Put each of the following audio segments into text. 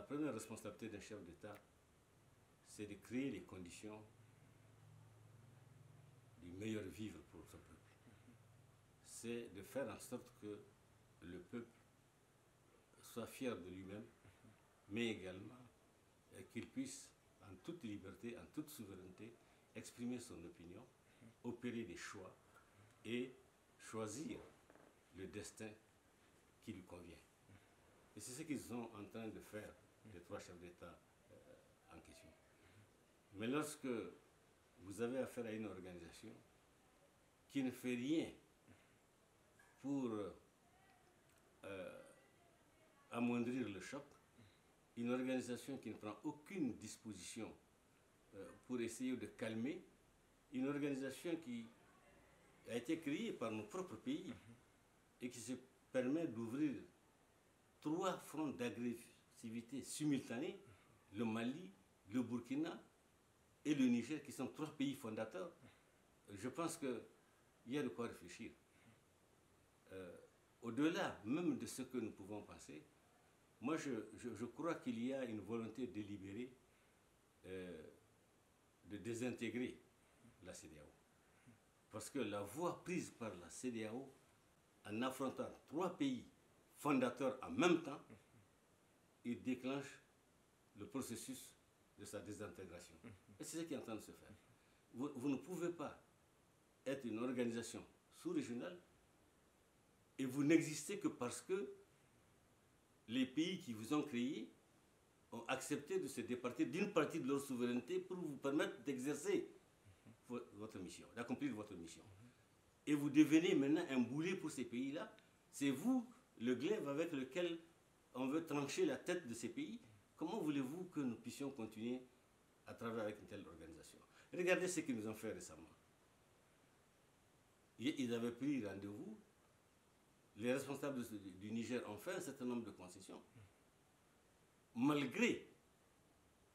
première responsabilité d'un chef d'État, c'est de créer les conditions du meilleur vivre pour ce peuple. C'est de faire en sorte que le peuple soit fier de lui-même, mais également qu'il puisse, en toute liberté, en toute souveraineté, exprimer son opinion, opérer des choix et choisir le destin qui lui convient. Et c'est ce qu'ils sont en train de faire, les trois chefs d'État en question. Mais lorsque vous avez affaire à une organisation qui ne fait rien pour amoindrir le choc, une organisation qui ne prend aucune disposition pour essayer de calmer, une organisation qui a été créée par nos propres pays et qui se permet d'ouvrir 3 fronts d'agressivité simultanés, le Mali, le Burkina et le Niger, qui sont 3 pays fondateurs. Je pense qu'il y a de quoi réfléchir. Au-delà même de ce que nous pouvons penser, moi je crois qu'il y a une volonté délibérée de désintégrer la CEDEAO. Parce que la voie prise par la CEDEAO en affrontant 3 pays fondateurs en même temps, il déclenche le processus de sa désintégration. Et c'est ce qui est en train de se faire. Vous ne pouvez pas être une organisation sous-régionale et vous n'existez que parce que les pays qui vous ont créé ont accepté de se départir d'une partie de leur souveraineté pour vous permettre d'exercer votre mission, d'accomplir votre mission. Et vous devenez maintenant un boulet pour ces pays-là. C'est vous, le glaive avec lequel on veut trancher la tête de ces pays. Comment voulez-vous que nous puissions continuer à travailler avec une telle organisation? Regardez ce qu'ils nous ont fait récemment. Ils avaient pris rendez-vous. Les responsables du Niger ont fait un certain nombre de concessions, malgré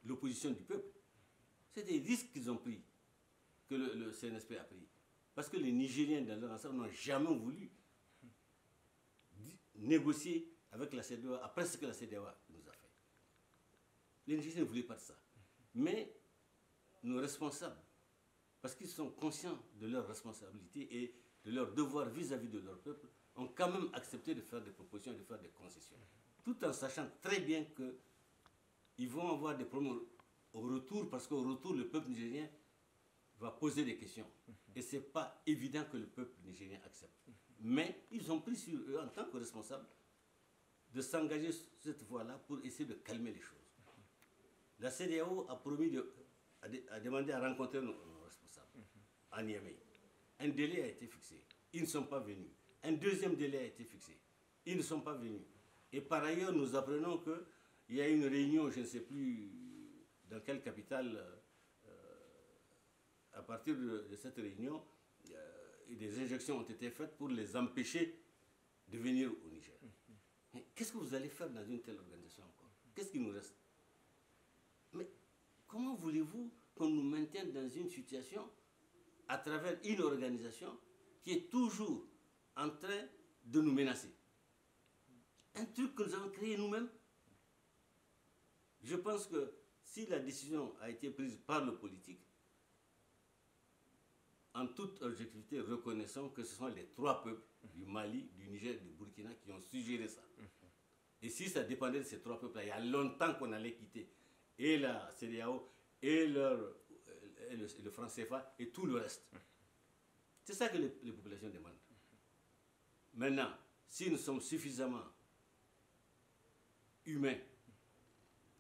l'opposition du peuple. C'est des risques qu'ils ont pris, que le CNSP a pris. Parce que les Nigériens, dans leur ensemble, n'ont jamais voulu négocier avec la CEDEAO après ce que la CEDEAO nous a fait. Les Nigériens ne voulaient pas de ça. Mais nos responsables, parce qu'ils sont conscients de leurs responsabilités et de leur devoir vis-à-vis de leur peuple, ont quand même accepté de faire des propositions et de faire des concessions. Tout en sachant très bien qu'ils vont avoir des problèmes au retour, parce qu'au retour, le peuple nigérien va poser des questions. Et ce n'est pas évident que le peuple nigérien accepte. Mais ils ont pris sur eux, en tant que responsables, de s'engager sur cette voie-là pour essayer de calmer les choses. La CEDEAO a promis a demandé à rencontrer nos responsables à Niamey. Un délai a été fixé. Ils ne sont pas venus. Un deuxième délai a été fixé. Ils ne sont pas venus. Et par ailleurs, nous apprenons qu'il y a une réunion, je ne sais plus dans quelle capitale, à partir de cette réunion, des injections ont été faites pour les empêcher de venir au Niger. Qu'est-ce que vous allez faire dans une telle organisation encore? Qu'est-ce qui nous reste? Mais comment voulez-vous qu'on nous maintienne dans une situation à travers une organisation qui est toujours en train de nous menacer? Un truc que nous avons créé nous-mêmes. Je pense que si la décision a été prise par le politique, en toute objectivité, reconnaissons que ce sont les 3 peuples du Mali, du Niger et du Burkina qui ont suggéré ça. Et si ça dépendait de ces 3 peuples-là, il y a longtemps qu'on allait quitter et la CEDEAO et le franc CFA et tout le reste. C'est ça que les populations demandent. Maintenant, si nous sommes suffisamment humains,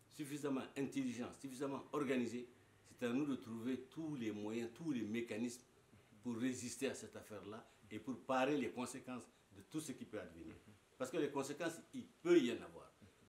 suffisamment intelligents, suffisamment organisés, c'est à nous de trouver tous les moyens, tous les mécanismes pour résister à cette affaire-là et pour parer les conséquences de tout ce qui peut advenir. Parce que les conséquences, il peut y en avoir.